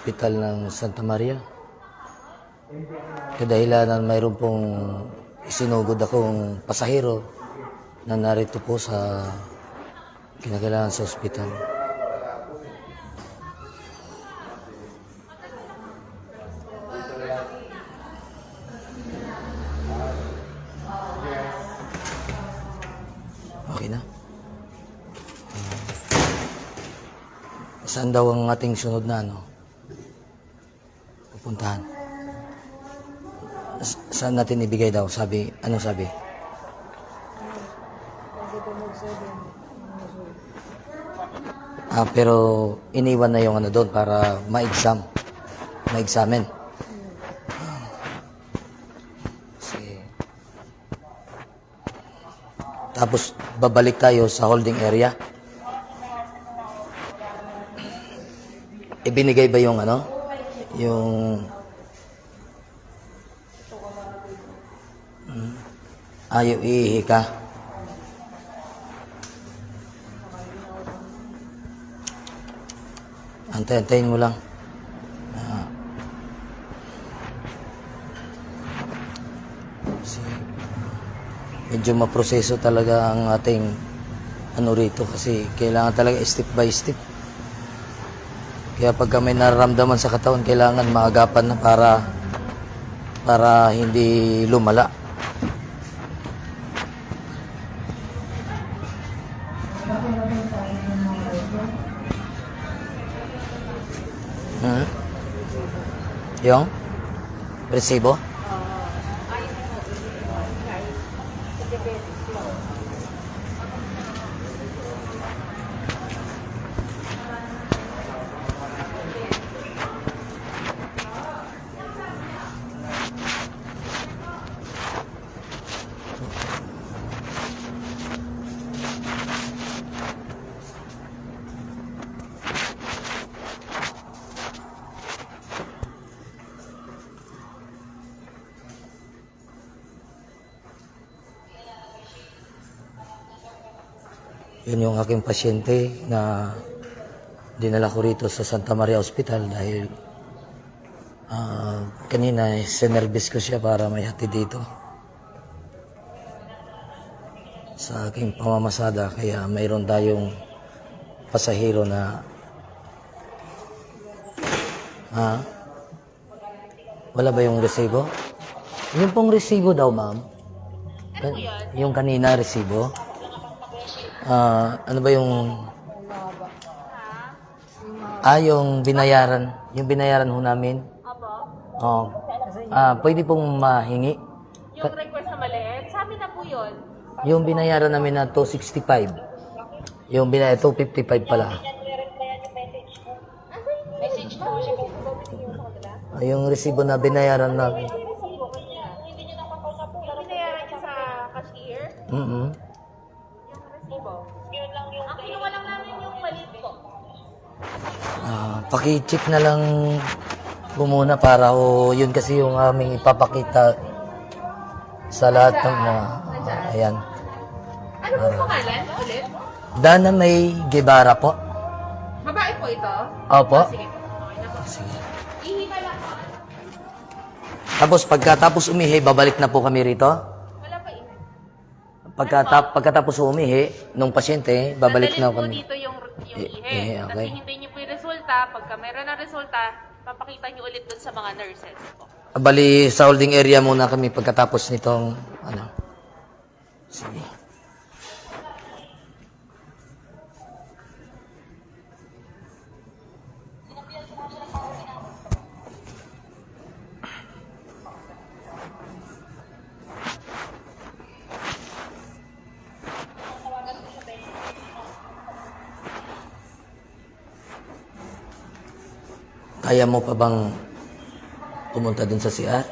Hospital ng Santa Maria. Kadahilanan mayroon pong isinugod akong pasahero na narito po sa kinakailangan sa ospital. Okay na? Saan daw ang ating sunod na pupuntahan? Saan natin ibigay daw? Sabi, ano sabi? Pero iniwan na yung doon para ma-examine. Sige. Tapos babalik tayo sa holding area. Ibinigay ba yung yung ayaw iihi ka? Antayin mo lang. Medyo maproseso talaga ang ating rito kasi kailangan talaga step by step. Kaya pagka may nararamdaman sa katawan, kailangan maagapan na para hindi lumala. Yung resibo? Yun yung aking pasyente na dinala ko rito sa Santa Maria Hospital dahil kanina sinervis ko siya para may hati dito sa aking pamamasada. Kaya mayroon tayong pasahero na wala ba yung resibo? Yung pong resibo daw, ma'am. Yung kanina resibo. Ano ba yung yung binayaran ho namin? Opo. Pwede pong mahingi? Yung request na maliit, sa amin na po yun. Yung binayaran namin na 265. Yung 255 pala. Message po siya. Yung resibo na binayaran namin. Hindi nyo nakakausap po. Yung binayaran niya sa cashier? Mm-hmm. Yung resibo. Yun lang yung... Ang kinuha lang namin yung maliit po. Paki-check na lang po muna para yun kasi yung aming ipapakita sa lahat ng mga ayan. Ano po pangalan ulit? Dana May Guevara po. Babae po ito? Opo. Sige po. Okay na po. Sige. Ihiba lang po. Tapos pagkatapos umihi, babalik na po kami rito. Wala pa ihi. Pagkatapos umihi, nung pasyente, babalik na Dadalhin po kami. dito yung Okay. Tapos hihintayin niyo po yung resulta. Pagka mayroon ng resulta, papakita niyo ulit dun sa mga nurses po. Bali, sa holding area muna kami pagkatapos nitong Sige. Kaya mo pa bang pumunta dun sa CR?